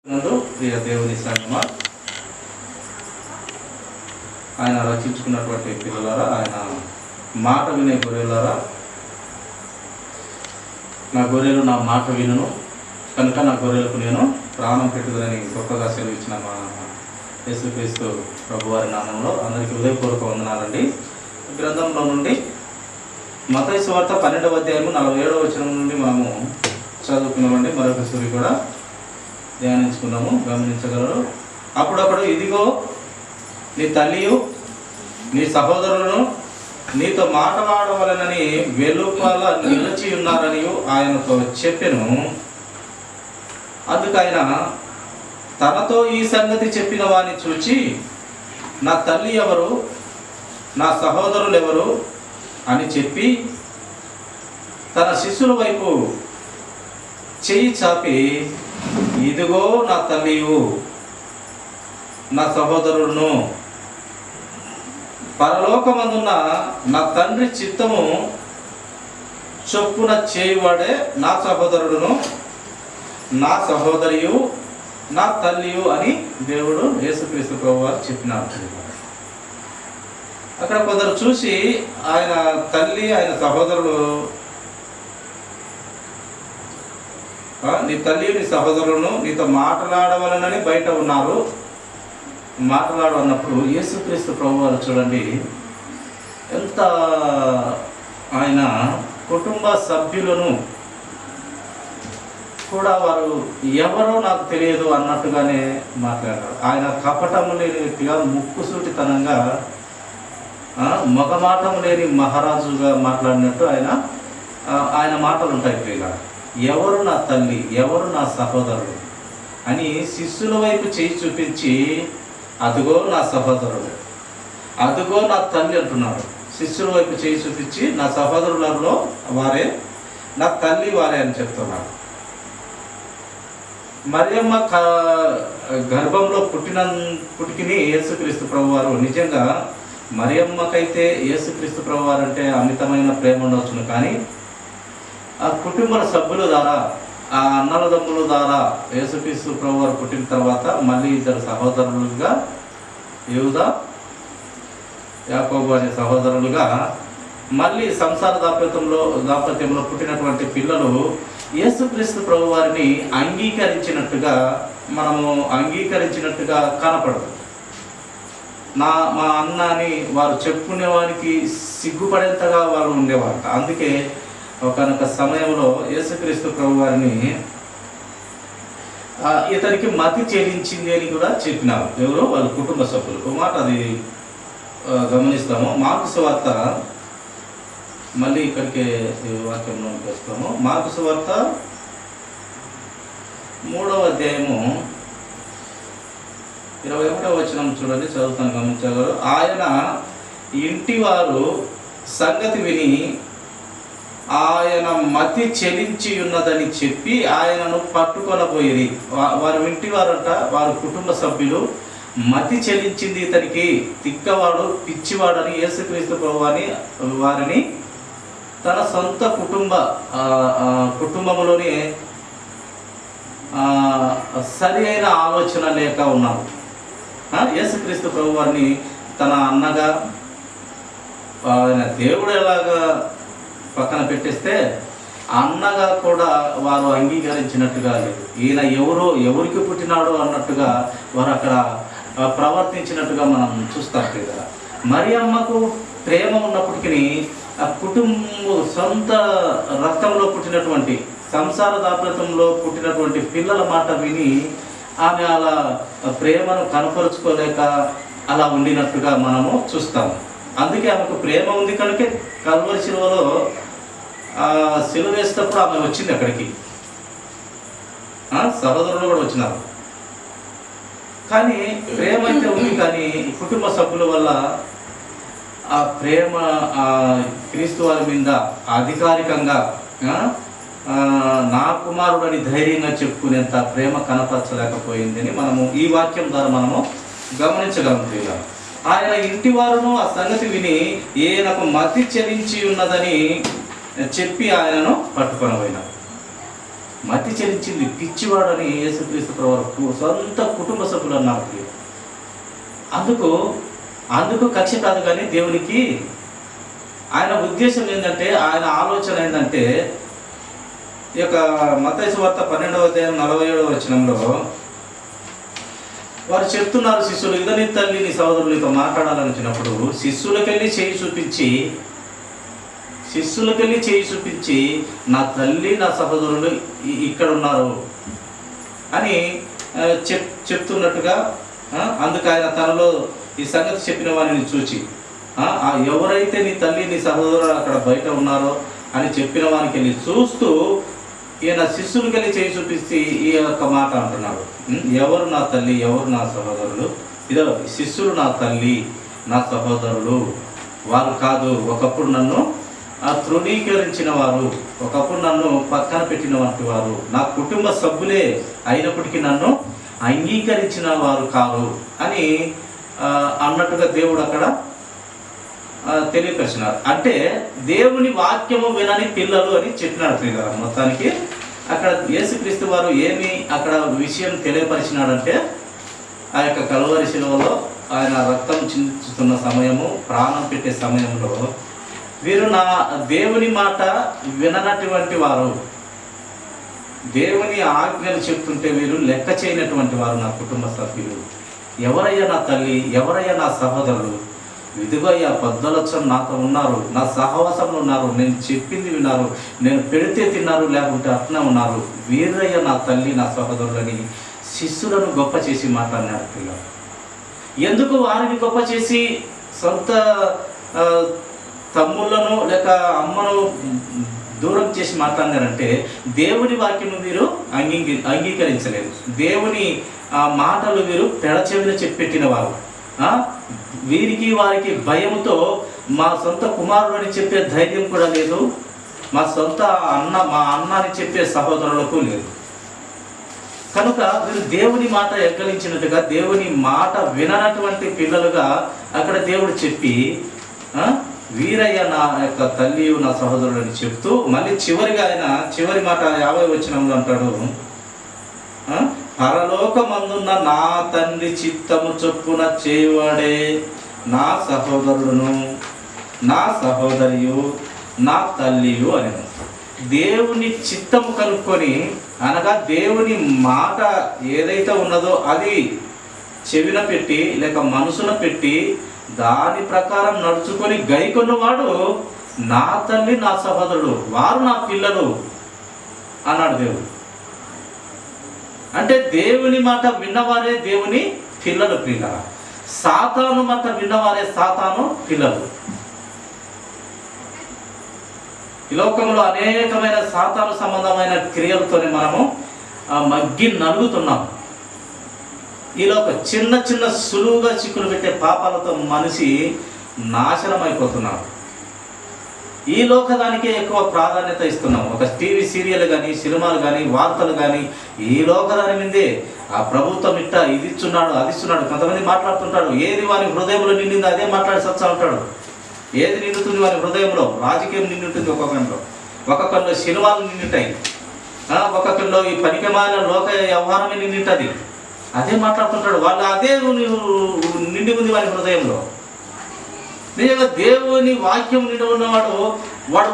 ప్రియ దేవుని సంగమా, ఆయన రచించుకున్నటువంటి పిల్లలారా, ఆయన మాట వినే గొర్రెలారా, నా గొర్రెలు నా మాట వినును కనుక నా గొర్రెలకు నేను ప్రాణం పెట్టుదని గొప్పగా సెలవిచ్చిన మా యేసుక్రీస్తు ప్రభువారి నామంలో అందరికీ హృదయపూర్వక వందనాలండి. గ్రంథంలో నుండి మత్తయి సువార్త 12వ అధ్యాయము 47వ వచనం నుండి మనము చదువుకున్నామండి. మరొకసారి కూడా ధ్యానించుకున్నాము, గమనించగలరు. అప్పుడప్పుడు ఇదిగో నీ తల్లియు నీ సహోదరులను నీతో మాట్లాడవలనని వెలుపల నిలిచి ఉన్నారని ఆయనతో చెప్పెను. అందుకు ఆయన తనతో ఈ సంగతి చెప్పిన వారిని చూచి, నా తల్లి ఎవరు, నా సహోదరులు ఎవరు అని చెప్పి తన శిష్యుల వైపు చెయ్యి చాపి, ఇదిగో నా తల్లియు నా సహోదరులను, పరలోకమందున్న నా తండ్రి చిత్తము చొప్పున చేయువాడే నా సహోదరుడును, నా సహోదరియు, నా తల్లియు అని దేవుడు యేసుక్రీస్తు ప్రభువారు చెప్పినారు. అక్కడ కొందరు చూసి ఆయన తల్లి, ఆయన సహోదరుడు, నీ తల్లి నీ సహోదరులను నీతో మాట్లాడవలనని బయట ఉన్నారు. మాట్లాడన్నప్పుడు యేసుక్రీస్తు ప్రభువారు చూడండి, ఎంత ఆయన కుటుంబ సభ్యులను కూడా వారు ఎవరో నాకు తెలియదు అన్నట్టుగానే మాట్లాడారు. ఆయన కపటము లేని వ్యక్తిగా, ముక్కుసూటితనంగా, మగమాటము లేని మహారాజుగా మాట్లాడినట్టు ఆయన మాటలు ఉంటాయి. ప్రియుగా, ఎవరు నా తల్లి, ఎవరు నా సహోదరుడు అని శిష్యుల వైపు చేయి చూపించి, అదిగో నా సహోదరుడు, అదిగో నా తల్లి అంటున్నాడు. శిష్యుల వైపు చేయి చూపించి నా సహోదరులలో వారే, నా తల్లి వారే అని మరియమ్మ గర్భంలో పుట్టికిని యేసుక్రీస్తు ప్రభువారు, నిజంగా మరియమ్మకైతే యేసుక్రీస్తు ప్రభువారు అంటే అమితమైన ప్రేమ ఉండవచ్చును, కానీ ఆ కుటుంబ సభ్యుల ద్వారా, ఆ అన్నదమ్ముల ద్వారా యేసుక్రీస్తు ప్రభువారు పుట్టిన తర్వాత మళ్ళీ ఇద్దరు సహోదరులుగా, యూదా యాకోబు అనే సహోదరులుగా, మళ్ళీ సంసార దాంపత్యంలో పుట్టినటువంటి పిల్లలు యేసుక్రీస్తు ప్రభువారిని అంగీకరించినట్టుగా కనపడదు. మా అన్న అని వారు చెప్పుకునేవారికి సిగ్గుపడేంతగా వారు ఉండేవారు. అందుకే ఒకనొక సమయంలో యేసుక్రీస్తు ప్రభువారిని ఇతనికి మతి చెల్లించింది అని కూడా చెప్పినారు. ఎవరు? వాళ్ళ కుటుంబ సభ్యులు. ఒక మాట అది గమనిస్తాము. మార్కు సువార్త, మళ్ళీ ఇక్కడికి వాక్యంలోకి వస్తాము. మార్కు సువార్త 3వ అధ్యాయము 21వ వచనం చూడండి, చదువుతాను, గమనించగలరు. ఆయన ఇంటివారు సంగతి విని ఆయన మతి చెలించి ఉన్నదని చెప్పి ఆయనను పట్టుకొనబోయేది. వారు ఇంటివారంట, వారి కుటుంబ సభ్యులు మతి చెలించింది, ఇతనికి తిక్కవాడు, పిచ్చివాడని యేసుక్రీస్తు ప్రభువాని వారిని తన సొంత కుటుంబంలోనే సరి అయిన ఆలోచన లేక ఉన్నారు. యేసుక్రీస్తు ప్రభువారిని తన అన్నగా, ఆయన దేవుడు ఎలాగా పక్కన పెట్టేస్తే అన్నగా కూడా వారు అంగీకరించినట్టుగా లేదు. ఈయన ఎవరికి పుట్టినాడో అన్నట్టుగా వారు అక్కడ ప్రవర్తించినట్టుగా మనం చూస్తాం కదా. మరియమ్మకు ప్రేమ ఉన్నప్పటికీ ఆ సొంత రక్తంలో పుట్టినటువంటి, సంసార దాంపత్యంలో పుట్టినటువంటి పిల్లల మాట విని ఆమె అలా ప్రేమను కనపరుచుకోలేక అలా ఉండినట్టుగా మనము చూస్తాము. అందుకే ఆమెకు ప్రేమ ఉంది కనుక కల్వరి శిలువలో శిలువ వేసేటప్పుడు ఆమె వచ్చింది అక్కడికి. సహోదరులు కూడా వచ్చినారు. కానీ ప్రేమ అయితే ఉంది, కానీ కుటుంబ సభ్యుల వల్ల ఆ ప్రేమ క్రీస్తు వారి మీద అధికారికంగా నా కుమారుడని ధైర్యంగా చెప్పుకునేంత ప్రేమ కనపరచలేకపోయిందని మనము ఈ వాక్యం ద్వారా మనము గమనించగలం. ఆయన ఇంటి వారును ఆ సంగతి విని ఈయనకు మతి చెలించి ఉన్నదని చెప్పి ఆయనను పట్టుకొని పోయినారు. మతి చెల్లించింది, పిచ్చివాడని యేసుక్రీస్తు ప్రభువు సొంత కుటుంబ సభ్యులు అన్నారు. అందుకు కక్ష కాదు, కానీ దేవునికి ఆయన ఉద్దేశం ఏంటంటే, ఆయన ఆలోచన ఏంటంటే, ఈ యొక్క మత్తయి సువార్త 12వ అధ్యాయం 47వ వచనంలో వారు చెప్తున్నారు, శిష్యులు, ఇదో నీ తల్లి నీ సహోదరులతో మాట్లాడాలని వచ్చినప్పుడు శిష్యులకెళ్ళి చేయి చూపించి నా తల్లి నా సహోదరులు ఇక్కడ ఉన్నారు అని చెప్తున్నట్టుగా, అందుకు ఆయన తనలో ఈ సంగతి చెప్పిన వారిని చూచి, ఎవరైతే నీ తల్లి నీ సహోదరులు అక్కడ బయట ఉన్నారో అని చెప్పిన వారికి వెళ్ళి చూస్తూ ఈయన శిష్యులకి వెళ్ళి చేయి చూపిస్తే ఈ యొక్క మాట అంటున్నాడు, ఎవరు నా తల్లి, ఎవరు నా సహోదరులు? ఇదో శిష్యులు నా తల్లి నా సహోదరులు, వారు కాదు ఒకప్పుడు నన్ను తృణీకరించిన వారు, ఒకప్పుడు నన్ను పక్కన పెట్టిన వంటి వారు, నా కుటుంబ సభ్యులే అయినప్పటికీ నన్ను అంగీకరించిన వారు కాదు అని అన్నట్టుగా దేవుడు అక్కడ తెలియపరిచినారు. అంటే దేవుని వాక్యము వినని పిల్లలు అని చెప్పినాడు ప్రియులారా. మొత్తానికి అక్కడ యేసుక్రీస్తు వారు ఏమి అక్కడ విషయం తెలియపరిచినాడంటే, ఆ యొక్క కల్వరి శిలువలో ఆయన రక్తం చిందిస్తున్న సమయము, ప్రాణం పెట్టే సమయంలో వీరు నా దేవుని మాట విననటువంటి వారు, దేవుని ఆజ్ఞలు చెప్తుంటే వీరు లెక్క చేయనటువంటి వారు నా కుటుంబ సభ్యులు, ఎవరయ్యా నా తల్లి, ఎవరయ్యా నా సహోదరులు, ఇదిగో అయ్యా 10 లక్షలు నాతో ఉన్నారు, నా సహవాసంలో ఉన్నారు, నేను చెప్పింది విన్నారు, నేను పెడితే తిన్నారు, లేకుంటే అట్లా ఉన్నారు, వీరయ్య నా తల్లి నా సహోదరులని శిష్యులను గొప్ప చేసి మాట్లాడినారు పిల్లలు. ఎందుకు వారిని గొప్ప చేసి సొంత తమ్ముళ్ళను లేక అమ్మను దూరం చేసి మాట్లాడినారంటే, దేవుని వాక్యం వీరు అంగీకరించలేదు, దేవుని మాటలు వీరు పెడచెవిన చెప్పెట్టిన వారు. వీరికి వారికి భయంతో మా సొంత కుమారుడు అని చెప్పే ధైర్యం కూడా లేదు, మా అన్న అని చెప్పే సహోదరులకు లేదు. కనుక వీరు దేవుని మాట ఎక్కలించినట్టుగా దేవుని మాట విననటువంటి పిల్లలుగా అక్కడ దేవుడు చెప్పి, వీరయ్య నా యొక్క తల్లి నా సహోదరుడు అని చెప్తూ మళ్ళీ చివరిగా ఆయన చివరి మాట 50వ వచనంలో అంటాడు, పరలోకమందున్న నా తండ్రి చిత్తము చొప్పున చేయవాడే నా సహోదరుడును నా సహోదరియు నా తల్లియు అని. దేవుని చిత్తము కనుక్కొని, అనగా దేవుని మాట ఏదైతే ఉన్నదో అది చెవిన పెట్టి లేక మనసున పెట్టి దాని ప్రకారం నడుచుకొని గైకొన్నవాడు నా తల్లి నా సహోదరుడు, వారు నా పిల్లలు అన్నాడు దేవుడు. అంటే దేవుని మాట విన్నవారే దేవుని పిల్లలు ప్రియులారా. సాతాను మాట విన్నవారే సాతాను పిల్లలు. ఈ లోకంలో అనేకమైన సాతాను సంబంధమైన క్రియలతోనే మనము మగ్గి నలుగుతున్నాం. ఈలోక చిన్న చిన్న సులువుగా చిక్కులు పెట్టే పాపాలతో మనిషి నాశనం అయిపోతున్నాడు. ఈ లోకదానికే ఎక్కువ ప్రాధాన్యత ఇస్తున్నాం. ఒక టీవీ సీరియల్ కానీ, సినిమాలు కానీ, వార్తలు కానీ ఈ లోకదాని మీదే ఆ ప్రభుత్వం ఇది ఇస్తున్నాడు అది ఇస్తున్నాడు. కొంతమంది మాట్లాడుతుంటాడు, ఏది వారి హృదయంలో నిండింది అదే మాట్లాడి సత్తా ఉంటాడు. ఏది నిండుతుంది వారి హృదయంలో? రాజకీయం నిండుంటుంది ఒక్కొక్కరిలో సినిమాలు నిండుంటాయి, ఒక్కొక్కరిలో ఈ పనికిమాలిన లోక వ్యవహారమే నిండుంటుంది. అదే మాట్లాడుతుంటాడు. వాళ్ళు అదే నిండి ఉంది వారి హృదయంలో. నిజంగా దేవుని వాక్యం నిండి ఉన్నవాడు వాడు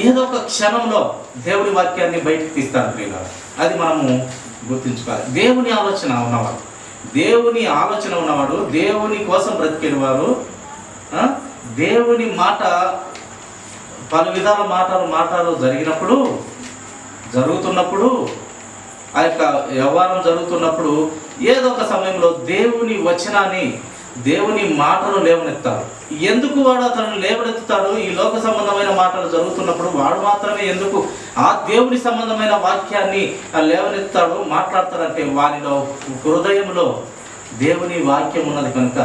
ఏదో ఒక క్షణంలో దేవుని వాక్యాన్ని బయటకు తీస్తాడు ప్రియులారా. అది మనము గుర్తుంచుకోవాలి. దేవుని ఆలోచన ఉన్నవాడు దేవుని కోసం బ్రతికేవారు, దేవుని మాట పలు విధాల మాటలు జరుగుతున్నప్పుడు ఆ యొక్క వ్యవహారం జరుగుతున్నప్పుడు ఏదో ఒక సమయంలో దేవుని వచనాన్ని దేవుని మాటలు లేవనెత్తాడు. ఎందుకు వాడు అతను లేవనెత్తుతాడు? ఈ లోక సంబంధమైన మాటలు జరుగుతున్నప్పుడు వాడు మాత్రమే ఎందుకు ఆ దేవుని సంబంధమైన వాక్యాన్ని లేవనెత్తాడు, మాట్లాడతాడంటే వారిలో హృదయంలో దేవుని వాక్యం ఉన్నది కనుక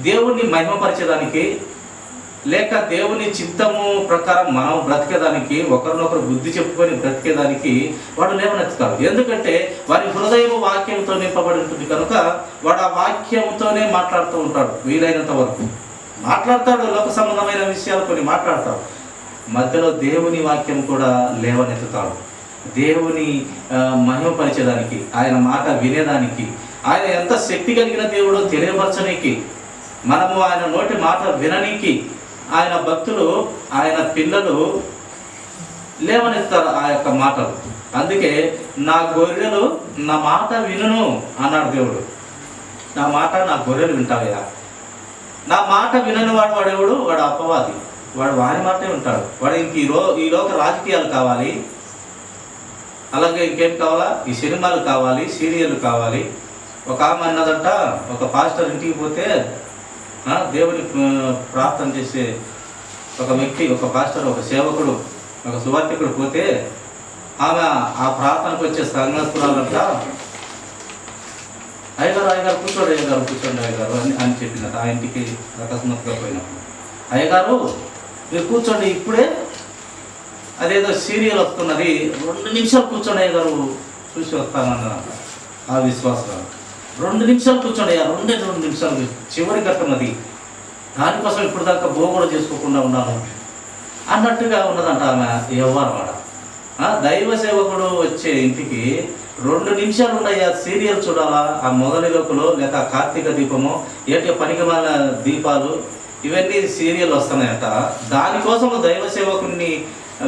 దేవుణ్ణి మహిమపరిచేదానికి లేక దేవుని చిత్తము ప్రకారం మనం బ్రతికేదానికి, ఒకరినొకరు బుద్ధి చెప్పుకొని బ్రతికేదానికి వాడు లేవనెత్తుతాడు. ఎందుకంటే వారి హృదయం వాక్యంతో నింపబడి ఉంటుంది కనుక వాడు ఆ వాక్యంతోనే మాట్లాడుతూ ఉంటాడు. వీలైనంత వరకు మాట్లాడతాడు, లోక సంబంధమైన విషయాలు కొన్ని మాట్లాడతాడు, మధ్యలో దేవుని వాక్యం కూడా లేవనెత్తుతాడు. దేవుని మహిమపరిచేదానికి, ఆయన మాట వినేదానికి, ఆయన ఎంత శక్తి కలిగిన దేవుడో తెలియపరచనీకి, మనము ఆయన నోటి మాట విననీకి ఆయన భక్తులు, ఆయన పిల్లలు లేవనెత్తారు ఆ యొక్క మాటలు. అందుకే నా గొర్రెలు నా మాట వినును అన్నాడు దేవుడు. నా గొర్రెలు వింటావయ్యా. నా మాట వినని వాడెవడు? వాడు అపవాది. వాడు వాని మాటే వింటాడు. వాడు ఇంక ఈ లోక రాజకీయాలు కావాలి, అలాగే ఇంకేం కావాలా, ఈ సినిమాలు కావాలి, సీరియళ్ళు కావాలి. ఒక ఆమె అన్నదంట, ఒక పాస్టర్ ఇంటికి పోతే దేవుని ప్రార్థన చేసే ఒక వ్యక్తి, ఒక పాస్టర్, ఒక సేవకుడు, ఒక సువార్థికుడు పోతే ఆమె ఆ ప్రార్థనకు వచ్చే సంఘస్థురాలంట, అయ్యగారు కూర్చోండి అయ్యగారు అని చెప్పిందట. ఆ ఇంటికి అకస్మాత్తుగా పోయినప్పుడు, అయ్యగారు మీరు కూర్చోండి, ఇప్పుడే అదేదో సీరియల్ వస్తున్నది, 2 నిమిషాలు కూర్చోండి అయ్యగారు, చూసి వస్తానన్నదంట. ఆ విశ్వాసం 2 నిమిషాలు కూర్చోండి అయ్యా, 2 నిమిషాలు, చివరి ఘట్టం అది, దానికోసం ఇప్పుడు దాకా బోగోడ చేసుకోకుండా ఉన్నాను అన్నట్టుగా ఉన్నదంట ఆమె వ్యవహారం. దైవ సేవకుడు వచ్చే ఇంటికి 2 నిమిషాలు ఉన్నాయా సీరియల్ చూడాలా, ఆ మొదటి లోకులో లేక కార్తీక దీపము, ఏంటి పనికిమాల దీపాలు, ఇవన్నీ సీరియల్ వస్తున్నాయట. దానికోసం దైవ సేవకుడిని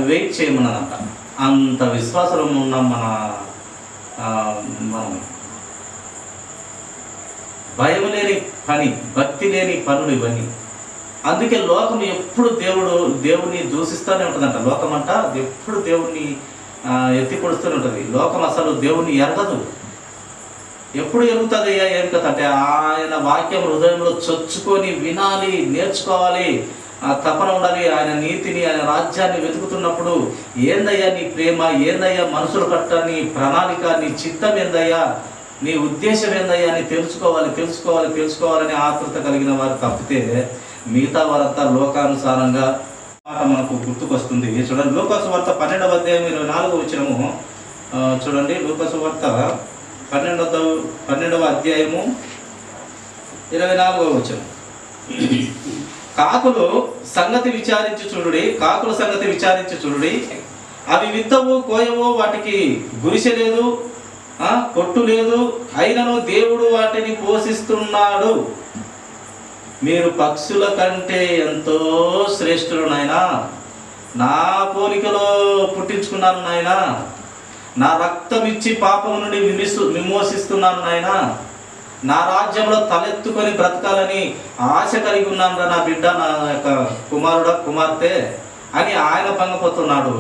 వెయిట్ చేయమన్నదంట. అంత విశ్వాసం ఉన్నాం మనం. భయం లేని పని, భక్తి లేని పనులు ఇవన్నీ. అందుకే లోకం ఎప్పుడు దేవుని దూషిస్తూనే ఉంటుందంట. లోకం అంట ఎప్పుడు దేవుణ్ణి ఎత్తి పొడుస్తూనే ఉంటుంది. లోకం అసలు దేవుణ్ణి ఎరగదు. ఎప్పుడు ఎరుగుతుంది అయ్యా ఏం కథ అంటే, ఆయన వాక్యం హృదయంలో చొచ్చుకొని వినాలి, నేర్చుకోవాలి, తపన ఉండాలి. ఆయన నీతిని, ఆయన రాజ్యాన్ని వెతుకుతున్నప్పుడు ఏందయ్యా నీ ప్రేమ, ఏందయ్యా మనుషుల పట్ల నీ ప్రణాళిక, నీ చిత్తం ఏందయ్యా, నీ ఉద్దేశం ఏందయ్యా అని తెలుసుకోవాలని ఆతృత కలిగిన వారు తప్పితే మిగతా వారంతా లోకానుసారంగా మాట మనకు గుర్తుకొస్తుంది. చూడండి, లూకాసు వార్త 12వ అధ్యాయం 24వ వచనము చూడండి. లూకాసు వార్త 12వ అధ్యాయము 24వ వచనం. కాకుల సంగతి విచారించి చూడుడి, అవి విత్తవు కోయవు, వాటికి గురిసె లేదు, కొట్టు లేదు, అయినను దేవుడు వాటిని పోషిస్తున్నాడు. మీరు పక్షుల కంటే ఎంతో శ్రేష్ఠులు నాయనా, నా పోలికలో పుట్టించుకున్నాను నాయనా, నా రక్తం ఇచ్చి పాపం నుండి విమోచిస్తున్నాను నాయనా, నా రాజ్యంలో తలెత్తుకొని బ్రతకాలని ఆశ కలిగి ఉన్నాను నా బిడ్డ, నా యొక్క కుమార్తె అని ఆయన భంగపోతున్నాడు.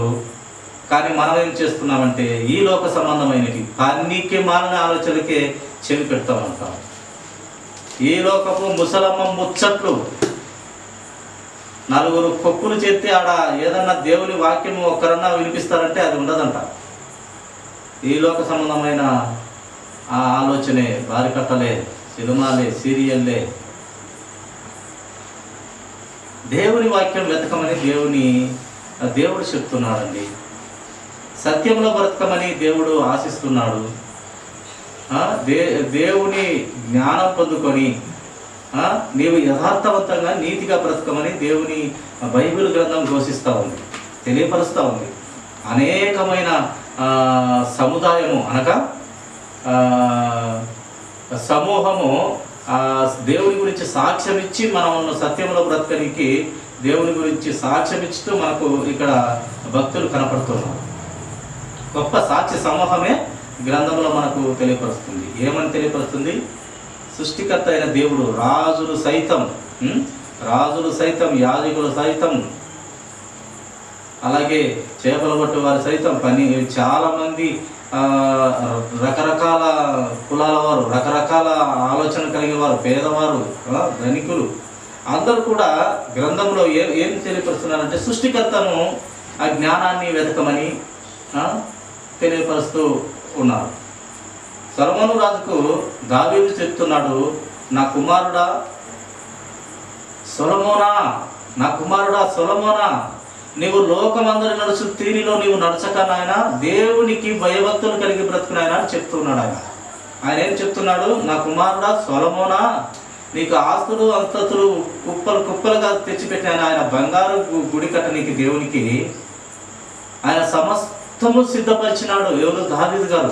కానీ మనం ఏం చేస్తున్నామంటే ఈ లోక సంబంధమైనవి పనికి మాలిన ఆలోచనలకే చెవి పెడతామంటాం. ఈ లోకపు ముసలమ్మ ముచ్చట్లు, నలుగురు కొక్కులు చేస్తే ఆడ ఏదన్నా దేవుని వాక్యం ఒక్కరన్నా వినిపిస్తారంటే అది ఉండదంట. ఈ లోక సంబంధమైన ఆ ఆలోచనే, బారికట్టలే, సినిమాలే, సీరియల్లే. దేవుని వాక్యం వెతకమని దేవుడు చెప్తున్నాడండి. సత్యంలో బ్రతకమని దేవుడు ఆశిస్తున్నాడు. దేవుని జ్ఞానం పొందుకొని నీవు యథార్థవంతంగా నీతిగా బ్రతకమని దేవుని బైబిల్ గ్రంథం ఘోషిస్తూ ఉంది, తెలియపరుస్తూ ఉంది. అనేకమైన సముదాయము అనగా సమూహము దేవుని గురించి సాక్ష్యం ఇచ్చి మనం సత్యంలో బ్రతకనికి దేవుని గురించి సాక్ష్యం ఇస్తూ మనకు ఇక్కడ భక్తులు కనపడుతున్నారు. గొప్ప సాక్ష్య సమూహమే గ్రంథంలో మనకు తెలియపరుస్తుంది. ఏమని తెలియపరుస్తుంది? సృష్టికర్త అయిన దేవుడు, రాజులు సైతం, యాజకులు సైతం, అలాగే చేపలు పట్టు వారు సైతం, చాలామంది రకరకాల కులాల వారు, రకరకాల ఆలోచన కలిగిన వారు, పేదవారు, ధనికులు అందరూ కూడా గ్రంథంలో ఏం తెలియపరుస్తున్నారంటే సృష్టికర్తను, ఆ జ్ఞానాన్ని వెతకమని తెలియపరుస్తూ ఉన్నారు. సొలొమోను రాజుకు దావీదు చెప్తున్నాడు, నా కుమారుడా సొలొమోనా, నీవు లోకమందరి నడుచు తీరిలో నీవు నడచక నాయన, దేవునికి భయభక్తులు కలిగి బ్రతుకు నాయన అని చెప్తున్నాడు. ఆయన ఏం చెప్తున్నాడు? నా కుమారుడా సొలొమోనా, నీకు ఆస్తులు అంతస్తులు కుప్పలుగా తెచ్చిపెట్టిన ఆయన బంగారు గుడి కట్టనికి దేవునికి ఆయన సమస్త మొత్తము సిద్ధపరిచినాడు. ఎవరు? దావీదు గారు.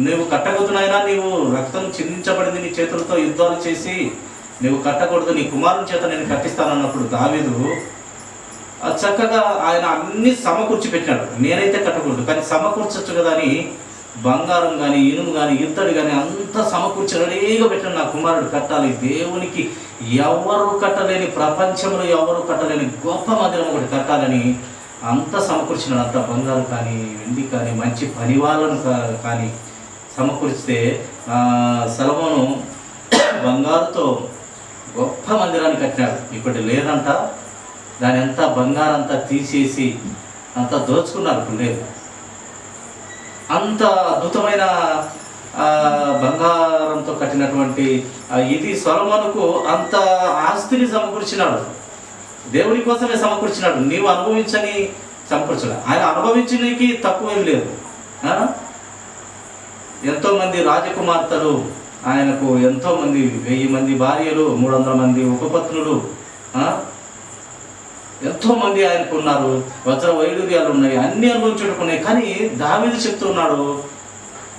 నువ్వు కట్టకూడదునైనా, నీవు రక్తం చిందించబడింది నీ చేతులతో యుద్ధాలు చేసి నువ్వు కట్టకూడదు, నీ కుమారుని చేత నేను కట్టిస్తానన్నప్పుడు దావీదు చక్కగా ఆయన అన్ని సమకూర్చి పెట్టినాడు. నేనైతే కట్టకూడదు కానీ సమకూర్చచ్చు కదా అని బంగారం కానీ ఇనుము కానీ ఇత్తడి కానీ అంతా సమకూర్చి రెడీగా పెట్టిన నా కుమారుడు కట్టాలి. దేవునికి ఎవరు కట్టలేని, ప్రపంచంలో ఎవరు కట్టలేని గొప్ప మందిరం ఒకటి కట్టాలని అంత సమకూర్చినాడు. అంత బంగారం కానీ వెండి కానీ మంచి పని వాళ్ళను కానీ సమకూర్చితే సొలొమోను బంగారుతో గొప్ప మందిరాన్ని కట్టినాడు. ఇప్పుడు లేదంట, దాని అంతా బంగారంతా తీసేసి అంతా దోచుకున్నారు. ఇప్పుడు లేదు. అంత అద్భుతమైన బంగారంతో కట్టినటువంటి ఇది సొలొమోనుకు అంత ఆస్తిని సమకూర్చినాడు. దేవుని కోసమే సమకూర్చినాడు. నీవు అనుభవించని సమకూర్చడు. ఆయన అనుభవించడానికి తక్కువేం లేదు. ఎంతోమంది రాజకుమార్తెలు ఆయనకు, ఎంతోమంది 1000 మంది భార్యలు, 300 మంది ఉపపత్నులు, ఎంతోమంది ఆయనకు ఉన్నారు. వజ్ర వైడూర్యాలు ఉన్నాయి, అన్ని అనుభవించుకున్నాయి. కానీ దావీదు చెప్తున్నాడు,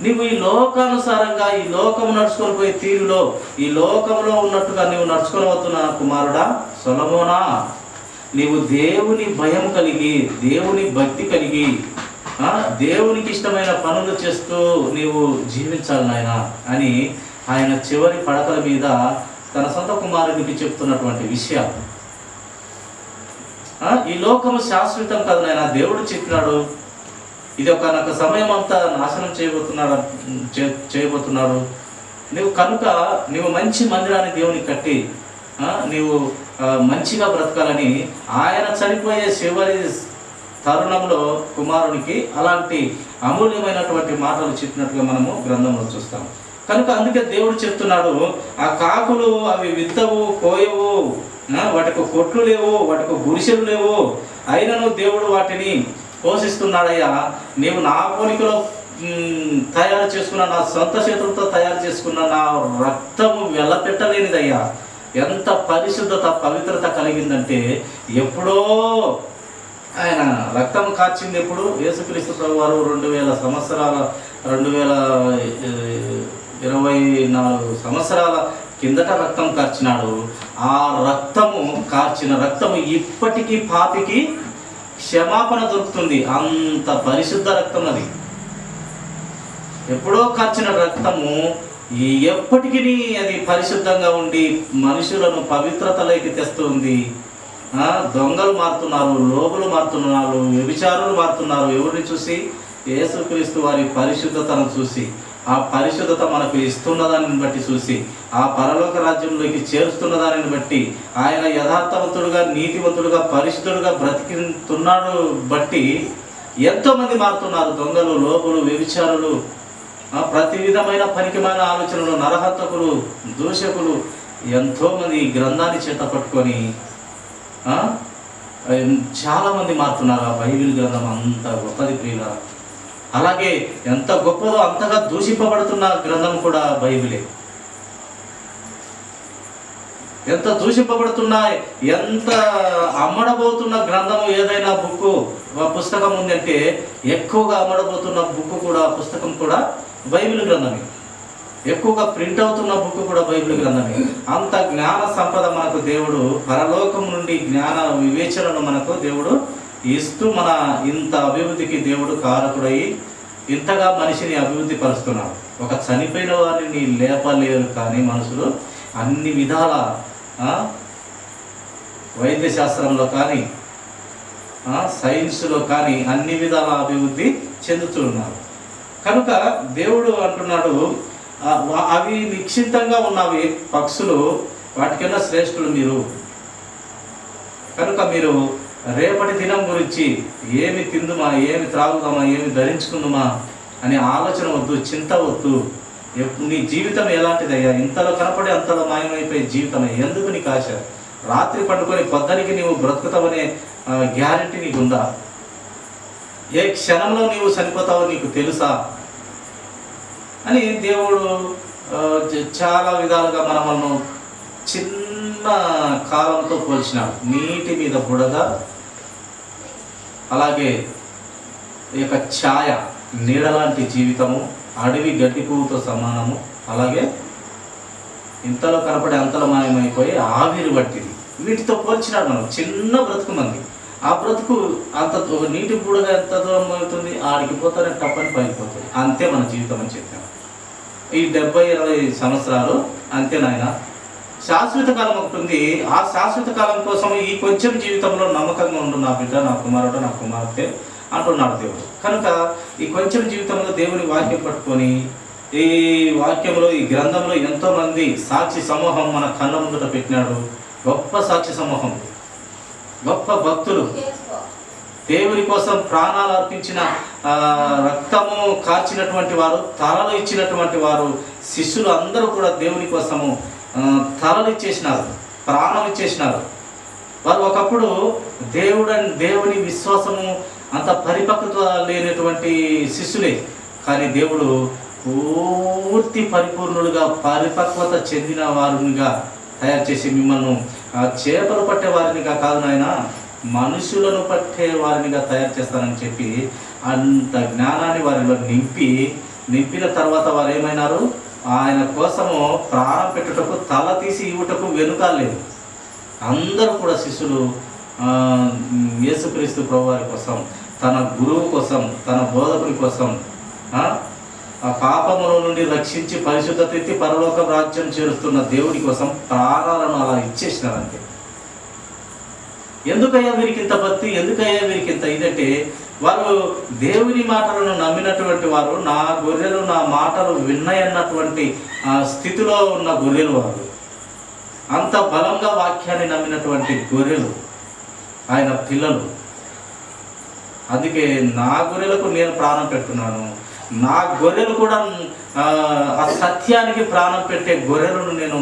నీవు ఈ లోకానుసారంగా ఈ లోకము నడుచుకొని పోయే తీరులో ఈ లోకంలో ఉన్నట్టుగా నీవు నడుచుకొని వస్తున్నా కుమారుడా సొలొమోనా, నీవు దేవుని భయం కలిగి, దేవుని భక్తి కలిగి, దేవునికి ఇష్టమైన పనులు చేస్తూ నీవు జీవించాలి నాయన అని ఆయన చివరి పడకల మీద తన సొంత కుమారునికి చెప్తున్నటువంటి విషయాలు. ఈ లోకము శాశ్వతం కదా నాయన, దేవుడు చెప్పినాడు. ఇది ఒక సమయం అంతా నాశనం చేయబోతున్నాడు. నువ్వు కనుక నీవు మంచి మందిరాన్ని దేవునికి కట్టి నీవు మంచిగా బ్రతకాలని ఆయన చనిపోయే చివరి తరుణంలో కుమారునికి అలాంటి అమూల్యమైనటువంటి మాటలు చెప్పినట్టుగా మనము గ్రంథంలో చూస్తాం. కనుక అందుకే దేవుడు చెప్తున్నాడు, ఆ కాకులు అవి విత్తవు, కోయవు, వాటికి కొట్లు లేవు, వాటికి గుడిసెలు లేవు, అయినను దేవుడు వాటిని పోషిస్తున్నాడయ్యా. నీవు నా పోలికలో తయారు చేసుకున్న, నా సొంత చేతులతో తయారు చేసుకున్న నా రక్తము వెళ్ళపెట్టలేనిదయ్యా. ఎంత పరిశుద్ధత, పవిత్రత కలిగిందంటే, ఎప్పుడో ఆయన రక్తం కార్చింది. ఎప్పుడు? యేసుక్రీస్తు ప్రభువారు 2024 సంవత్సరాల కిందట రక్తం కార్చినాడు. ఆ రక్తము, కార్చిన రక్తము ఇప్పటికీ పాపికి క్షమాపణ దొరుకుతుంది. అంత పరిశుద్ధ రక్తం అది. ఎప్పుడో కార్చిన రక్తము ఎప్పటికీ అది పరిశుద్ధంగా ఉండి మనుషులను పవిత్రతలోకి తెస్తుంది. దొంగలు మారుతున్నారు, లోబులు మారుతున్నారు, వ్యభిచారులు మారుతున్నారు. ఎవరిని చూసి? యేసుక్రీస్తు వారి పరిశుద్ధతను చూసి, ఆ పరిశుద్ధత మనకు ఇస్తున్న దానిని బట్టి చూసి, ఆ పరలోక రాజ్యంలోకి చేరుస్తున్న దానిని బట్టి, ఆయన యథార్థవంతుడుగా, నీతివంతుడుగా, పరిశుద్ధుడుగా బ్రతికిస్తున్నాడు బట్టి ఎంతోమంది మారుతున్నారు. దొంగలు, లోబులు, వ్యభిచారులు, ప్రతి విధమైన పనికిమైన ఆలోచనలు, నరహంతకులు, దూషకులు ఎంతోమంది గ్రంథాన్ని చేత పట్టుకొని చాలామంది మారుతున్నారు. ఆ బైబిల్ గ్రంథం అంత గొప్పది ప్రియుల. అలాగే ఎంత గొప్పదో అంతగా దూషింపబడుతున్న గ్రంథం కూడా బైబిలే. ఎంత దూషింపబడుతున్నా, ఎంత అమ్మడబోతున్న గ్రంథం ఏదైనా పుస్తకం ఉందంటే, ఎక్కువగా అమ్మడబోతున్న పుస్తకం కూడా బైబిల్ గ్రంథమే. ఎక్కువగా ప్రింట్ అవుతున్న బుక్ కూడా బైబిల్ గ్రంథమే. అంత జ్ఞాన సంపద మనకు దేవుడు పరలోకం నుండి జ్ఞాన వివేచనను మనకు దేవుడు ఇస్తూ మన ఇంత అభివృద్ధికి దేవుడు కారకుడై ఇంతగా మనిషిని అభివృద్ధి పరుస్తున్నాడు. ఒక చనిపోయిన వారిని లేపలేరు కానీ మనుషులు అన్ని విధాల వైద్య శాస్త్రంలో కానీ సైన్స్లో కానీ అన్ని విధాల అభివృద్ధి చెందుతున్నారు. కనుక దేవుడు అంటున్నాడు, అవి నిశ్చింతంగా ఉన్నవి పక్షులు, వాటికన్నా శ్రేష్ఠులు మీరు. కనుక మీరు రేపటి దినం గురించి ఏమి తిందుమా, ఏమి త్రాగుదామా, ఏమి ధరించుకుందామా అనే ఆలోచన వద్దు, చింత వద్దు. నీ జీవితం ఎలాంటిదయ్యా? ఇంతలో కనపడి అంతలో మాయమైపోయే జీవితమే. ఎందుకు నీకు ఆశ? రాత్రి పండుకొని పొద్దునికి నీవు బ్రతుకుతావనే గ్యారెంటీ నీకుందా? ఏ క్షణంలో నీవు చనిపోతావో నీకు తెలుసా అని దేవుడు చాలా విధాలుగా మనల్ని చిన్న కాలంతో పోల్చినాడు. నీటి మీద బుడగ, అలాగే యొక్క ఛాయ, నీడలాంటి జీవితము, అడవి గడ్డి పువ్వుతో సమానము, అలాగే ఇంతలో కనపడే అంతలో మాయమైపోయి ఆవిరి పట్టింది. వీటితో పోల్చినాడు మనం. చిన్న బ్రతుకు మంది, ఆ బ్రతుకు అంత ఒక నీటి బూడగా ఎంత దూరం అవుతుంది, ఆడికి పోతానే టప్పని పైపోతుంది. అంతే మన జీవితం అని చెప్పాను. ఈ 70-80 సంవత్సరాలు అంతే నాయన. శాశ్వత కాలం ఒకటి ఉంది. ఆ శాశ్వత కాలం కోసం ఈ కొంచెం జీవితంలో నమ్మకంగా ఉండు నా బిడ్డ, నా కుమారుడు, నా కుమార్తె అంటున్నాడు దేవుడు. కనుక ఈ కొంచెం జీవితంలో దేవుని వాక్యం పట్టుకొని, ఈ వాక్యంలో, ఈ గ్రంథంలో ఎంతోమంది సాక్షి సమూహం మన కళ్ళ ముందుట పెట్టినాడు. గొప్ప సాక్షి సమూహం, గొప్ప భక్తులు, దేవుని కోసం ప్రాణాలు అర్పించిన, రక్తము కార్చినటువంటి వారు, తలలు ఇచ్చినటువంటి వారు, శిష్యులు అందరూ కూడా దేవుని కోసము తలలు ఇచ్చేసినారు, ప్రాణం ఇచ్చేసినారు. వారు ఒకప్పుడు దేవుని విశ్వాసము అంత పరిపక్వత లేనటువంటి శిష్యులే. కానీ దేవుడు పూర్తి పరిపూర్ణులుగా, పరిపక్వత చెందిన వారినిగా తయారు చేసి మిమ్మల్ని చేపలు పట్టే వారినిగా కాదు నాయన, మనుషులను పట్టే వారినిగా తయారు చేస్తానని చెప్పి అంత జ్ఞానాన్ని వారిలో నింపిన తర్వాత వారు ఏమైనారు? ఆయన కోసము ప్రాణం పెట్టుటకు, తల తీసి ఇవ్వటకు వెనుకాలేదు. అందరూ కూడా శిష్యులు యేసుక్రీస్తు ప్రభువారి కోసం, తన గురువు కోసం, తన బోధకుని కోసం, ఆ పాపముల నుండి రక్షించి పరిశుద్ధత ఎత్తి పరలోక రాజ్యం చేరుస్తున్న దేవుడి కోసం ప్రాణాలను అలా ఇచ్చేసినారంతే. ఎందుకయ్యా వీరికి ఇంత భక్తి, ఎందుకయ్యా వీరికి ఇంత ఇదంటే, వారు దేవుని మాటలను నమ్మినటువంటి వారు, నా గొర్రెలు నా మాటలు విన్నాయన్నటువంటి స్థితిలో ఉన్న గొర్రెలు వారు. అంత బలంగా వాక్యాన్ని నమ్మినటువంటి గొర్రెలు ఆయన పిల్లలు. అందుకే నా గొర్రెలకు నేను ప్రాణం పెడుతున్నాను, నా గొర్రెలు కూడా ఆ సత్యానికి ప్రాణం పెట్టే గొర్రెలను నేను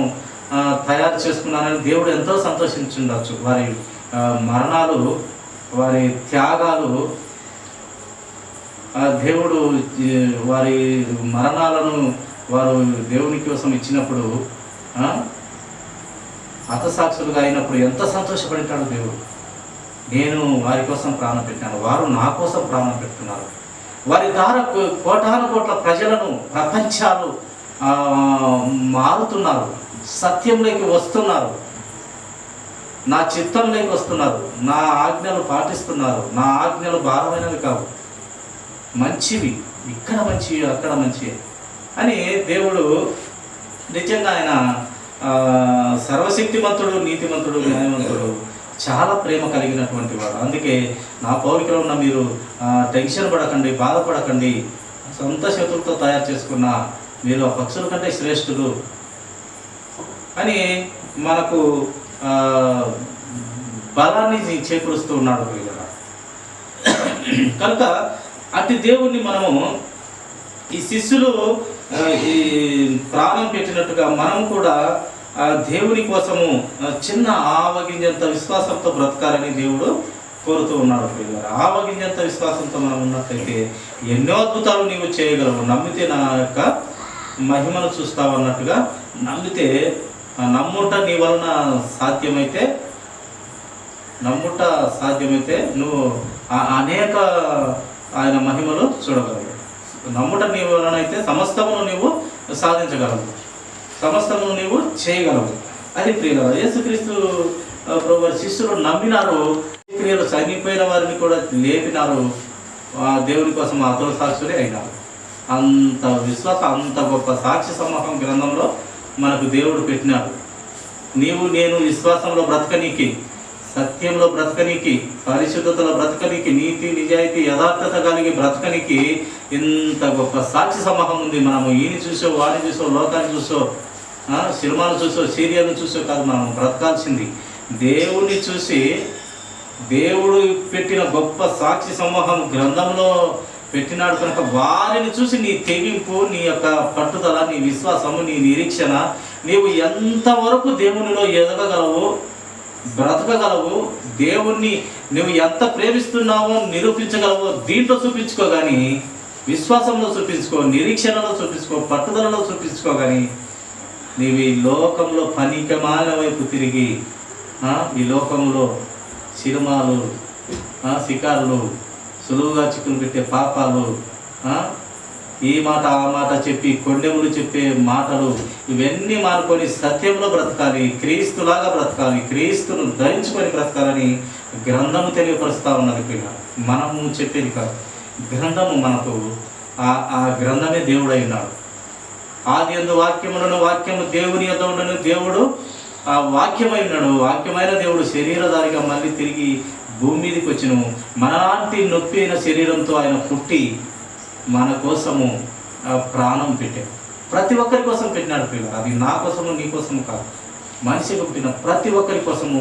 తయారు చేసుకున్నానని దేవుడు ఎంతో సంతోషించుండొచ్చు. వారి మరణాలు, వారి త్యాగాలు, దేవుడు వారి మరణాలను వారు దేవుని కోసం ఇచ్చినప్పుడు, హతసాక్షులుగా అయినప్పుడు ఎంత సంతోషపడతాడు దేవుడు. నేను వారి కోసం ప్రాణం పెట్టాను, వారు నా కోసం ప్రాణం పెడుతున్నారు. వారి ద్వారా కోటాను కోట్ల ప్రజలను, ప్రపంచాలు మారుతున్నారు, సత్యంలోకి వస్తున్నారు, నా చిత్తంలోకి వస్తున్నారు, నా ఆజ్ఞలు పాటిస్తున్నారు. నా ఆజ్ఞలు భారమైనవి కావు, మంచివి, ఇక్కడ మంచివి అక్కడ మంచివి అని దేవుడు నిజంగా ఆయన సర్వశక్తిమంతుడు, నీతిమంతుడు, న్యాయవంతుడు, చాలా ప్రేమ కలిగినటువంటి వాడు. అందుకే నా పౌరికలో ఉన్న మీరు టెన్షన్ పడకండి, బాధపడకండి. సొంత చేతులతో తయారు చేసుకున్న మీరు ఆ పక్షుల కంటే శ్రేష్ఠులు అని మనకు బలాన్ని చేకూరుస్తూ ఉన్నాడు. కనుక అట్టి దేవుణ్ణి మనము, ఈ శిష్యులు ఈ ప్రాణం పెట్టినట్టుగా మనం కూడా దేవుని కోసము చిన్న ఆవగింజంత విశ్వాసంతో బ్రతకాలని దేవుడు కోరుతూ ఉన్నాడు. ఆవగింజంత విశ్వాసంతో మనం ఉన్నట్లయితే ఎన్నో అద్భుతాలు నీవు చేయగలవు. నమ్మితే నా యొక్క మహిమను చూస్తావు అన్నట్టుగా నమ్మితే, నమ్ముట నీ వలన సాధ్యమైతే నువ్వు అనేక ఆయన మహిమలు చూడగలవు. నమ్ముట నీ వలన అయితే సమస్తమును నీవు సాధించగలవు, సమస్తమును నీవు చేయగలవు. అది ప్రియుల యేసుక్రీస్తు ప్రభు శిష్యులు నమ్మినారు, క్రియలు చనిపోయిన వారిని కూడా లేపినారు, దేవుని కోసం అతుల సాక్షులే అయినారు. అంత విశ్వాసం, అంత గొప్ప సాక్షి సమూహం గ్రంథంలో మనకు దేవుడు పెట్టినాడు. నీవు నేను విశ్వాసంలో బ్రతకనీకి, సత్యంలో బ్రతకనీకి, పరిశుద్ధతలో బ్రతకనీకి, నీతి నిజాయితీ యథార్థత కలిగి బ్రతకనీకి ఇంత గొప్ప సాక్షి సమూహం ఉంది. మనము ఈయన చూసో, వాడిని చూసో, లోకాన్ని చూసో, సినిమాలు చూసో, సీరియల్ని చూసో కాదు మనం బ్రతకాల్సింది. దేవుణ్ణి చూసి, దేవుడు పెట్టిన గొప్ప సాక్షి సమూహం గ్రంథంలో పెట్టినాడు కనుక వారిని చూసి నీ తెగింపు, నీ యొక్క పట్టుదల, నీ విశ్వాసము, నీ నిరీక్షణ, నీవు ఎంతవరకు దేవునిలో ఎదగగలవు, బ్రతకగలవు, దేవుణ్ణి నువ్వు ఎంత ప్రేమిస్తున్నావో నిరూపించగలవో దీంట్లో చూపించుకో. కానీ విశ్వాసంలో చూపించుకో, నిరీక్షణలో చూపించుకో, పట్టుదలలో చూపించుకో. కానీ నీవు ఈ లోకంలో పనికిమాలిన వైపు తిరిగి, ఈ లోకంలో సినిమాలు, షికారులు, సులువుగా చిక్కులు పెట్టే పాపాలు, ఈ మాట ఆ మాట చెప్పి కొండెములు చెప్పే మాటలు, ఇవన్నీ మానుకొని సత్యంలో బ్రతకాలి, క్రీస్తులాగా బ్రతకాలి, క్రీస్తును ధరించుకొని బ్రతకాలని గ్రంథము తెలియపరుస్తూ ఉన్నది. పిల్ల మనము చెప్పేది కాదు, గ్రంథము మనకు ఆ గ్రంథమే దేవుడై ఉన్నాడు. ఆది యందు వాక్యములను, వాక్యము దేవుని యొద్ద ఉండను, దేవుడు ఆ వాక్యమై ఉన్నాడు. వాక్యమైన దేవుడు శరీరధారిగా మళ్ళీ తిరిగి భూమి మీదకి వచ్చును. మనలాంటి నొప్పి అయిన శరీరంతో ఆయన పుట్టి మన కోసము ప్రాణం పెట్టాడు. ప్రతి ఒక్కరి కోసం పెట్టినాడు పిల్లలు. అది నా కోసము నీ కోసము కాదు, మనిషికి పుట్టిన ప్రతి ఒక్కరి కోసము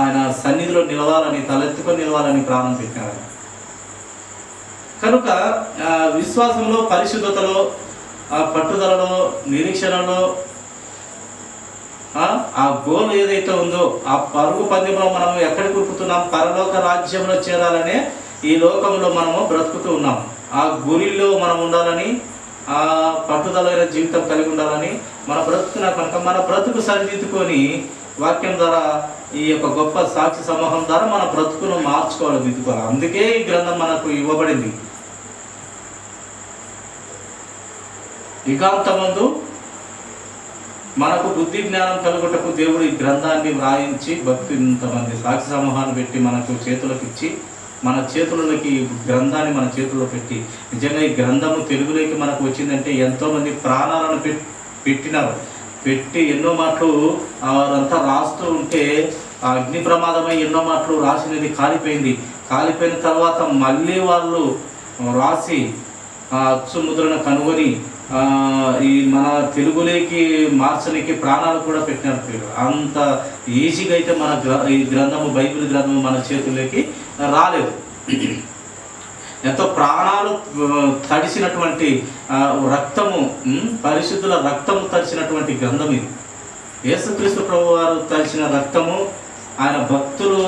ఆయన సన్నిధిలో నిలవాలని, తలెత్తుకొని నిలవాలని ప్రాణం పెట్టినాడు. కనుక విశ్వాసంలో, పరిశుద్ధతలో, పట్టుదలలో, నిరీక్షణలో, ఆ గోల్ ఏదైతే ఉందో ఆ పరుగు పందెంలో మనం ఎక్కడికి ఉరుకుతున్నాం, పరలోక రాజ్యంలో చేరాలనే ఈ లోకంలో మనము బ్రతుకుతూ ఉన్నాం. ఆ గురిలో మనం ఉండాలని, ఆ పట్టుదలైన జీవితం కలిగి ఉండాలని మన బ్రతుకున్న కనుక మన బ్రతుకు సరిదిద్దుకొని వాక్యం ద్వారా, ఈ యొక్క గొప్ప సాక్షి సమూహం ద్వారా మన బ్రతుకును మార్చుకోవాలి, దిద్దుకోవాలి. అందుకే ఈ గ్రంథం మనకు ఇవ్వబడింది. యుగాంతమందు మనకు బుద్ధి జ్ఞానం కలుగుటకు దేవుడు ఈ గ్రంథాన్ని వ్రాయించి భక్తి ఇంతమంది సాక్షి సమూహాన్ని పెట్టి మనకు చేతులకు ఇచ్చి, మన చేతులకి గ్రంథాన్ని మన చేతుల్లో పెట్టి, నిజంగా ఈ గ్రంథము తెలుగులోకి మనకు వచ్చిందంటే ఎంతోమంది ప్రాణాలను పెట్టినారు. పెట్టి ఎన్నో మాటలు వారంతా రాస్తూ ఉంటే ఆ అగ్ని ప్రమాదమై ఎన్నో మాటలు రాసినది కాలిపోయింది. కాలిపోయిన తర్వాత మళ్ళీ వాళ్ళు రాసి అచ్చు ముద్రను కనుగొని ఈ మన తెలుగులోకి మార్చడానికి ప్రాణాలు కూడా పెట్టినారు. అంత ఈజీగా అయితే మన ఈ గ్రంథము, బైబిల్ గ్రంథము మన చేతుల్లోకి రాలేదు. ఎంతో ప్రాణాలు తడిసినటువంటి రక్తము, పరిశుద్ధుల రక్తము తడిసినటువంటి గ్రంథం ఇది. యేసుక్రీస్తు ప్రభు వారు తడిసిన రక్తము, ఆయన భక్తులు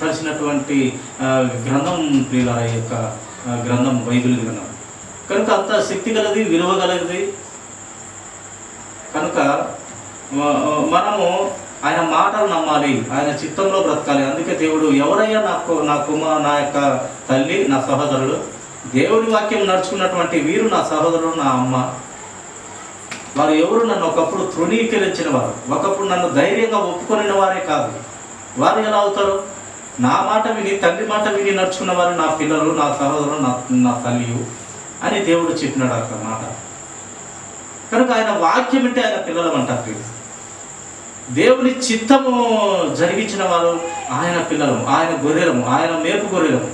తడిసినటువంటి గ్రంథం ప్రియుల యొక్క గ్రంథం, బైబిల్ గ్రంథం. కనుక అంత శక్తి గలది, విలువ గలది. కనుక మనము ఆయన మాటలు నమ్మాలి, ఆయన చిత్తంలో బ్రతకాలి. అందుకే దేవుడు, ఎవరయ్యా నా యొక్క తల్లి, నా సహోదరుడు, దేవుడి వాక్యం నడుచుకున్నటువంటి వీరు నా సహోదరుడు, నా అమ్మ. వారు ఎవరు? నన్ను ఒకప్పుడు తృణీకరించిన వారు, ఒకప్పుడు నన్ను ధైర్యంగా ఒప్పుకొనిన వారే కాదు. వారు ఎలా అవుతారు? నా మాట విని, తండ్రి మాట విని నడుచుకున్న వారు నా పిల్లలు, నా సహోదరులు, నా తల్లి అని దేవుడు చెప్పినాడు అక్కడ మాట. కనుక ఆయన వాక్యం అంటే ఆయన పిల్లలం అంటారు. దేవుని చిత్తము జరిగించిన వారు ఆయన పిల్లలము, ఆయన గొర్రెలము, ఆయన మేపు గొర్రెలము.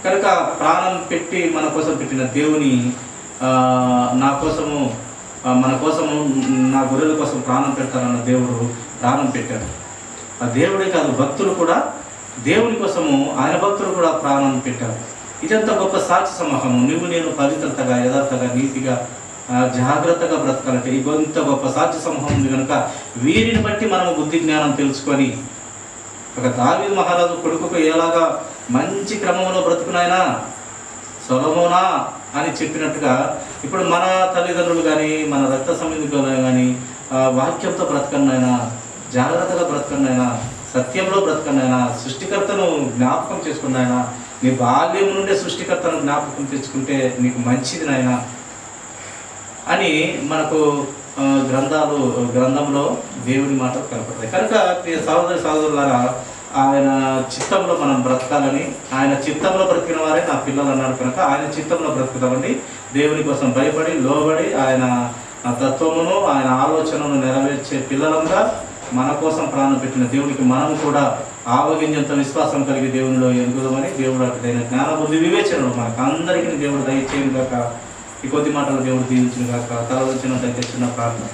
కనుక ప్రాణం పెట్టి మన కోసం పెట్టిన దేవుని, నా కోసము, మన కోసము, నా గొర్రెల కోసం ప్రాణం పెడతానన్న దేవుడు ప్రాణం పెట్టాడు. ఆ దేవుడే కాదు, భక్తులు కూడా దేవుని కోసము, ఆయన భక్తులు కూడా ప్రాణం పెట్టారు. ఇదంతా గొప్ప సాక్షి సమూహము. నువ్వు నేను పవిత్రతగా, యథార్థగా, నీతిగా, జాగ్రత్తగా బ్రతకాలంటే ఇంత గొప్ప సాక్షి సమూహం ఉంది. కనుక వీరిని బట్టి మనము బుద్ధి జ్ఞానం తెలుసుకొని, ఒక దావీదు మహారాజు కొడుకుకు ఎలాగా మంచి క్రమంలో బ్రతుకునాయనా సొలొమోనా అని చెప్పినట్టుగా, ఇప్పుడు మన తల్లిదండ్రులు కానీ, మన రక్త సంబంధికులు కానీ వాక్యంతో బ్రతకనైనా, జాగ్రత్తగా బ్రతకనైనా, సత్యంలో బ్రతకనైనా, సృష్టికర్తను జ్ఞాపకం చేసుకున్నాయన, నీ బాల్యం నుండే సృష్టికర్తను జ్ఞాపకం తెచ్చుకుంటే నీకు మంచిది నాయన అని మనకు గ్రంథంలో దేవుని మాటలు కనపడతాయి. కనుక సహోదరులారా, ఆయన చిత్తంలో మనం బ్రతకాలని, ఆయన చిత్తంలో బ్రతికిన వారే నా పిల్లలు అన్నారు. కనుక ఆయన చిత్తంలో బ్రతుకుతామండి. దేవుని కోసం భయపడి, లోబడి, ఆయన తత్వమును, ఆయన ఆలోచనను నెరవేర్చే పిల్లలంగా మన కోసం ప్రాణం పెట్టిన దేవునికి మనము కూడా ఆవగింజంత విశ్వాసం కలిగి దేవునిలో ఎదుగుదామని దేవుడు అటుదైన జ్ఞాన బుద్ధి వివేచనలు మనకు అందరికీ దేవుడు దయచేయను గాక. ఈ కొద్ది మాటలు దేవుడు దీవించును గాక. తల వచ్చిన చిన్న ప్రార్థన.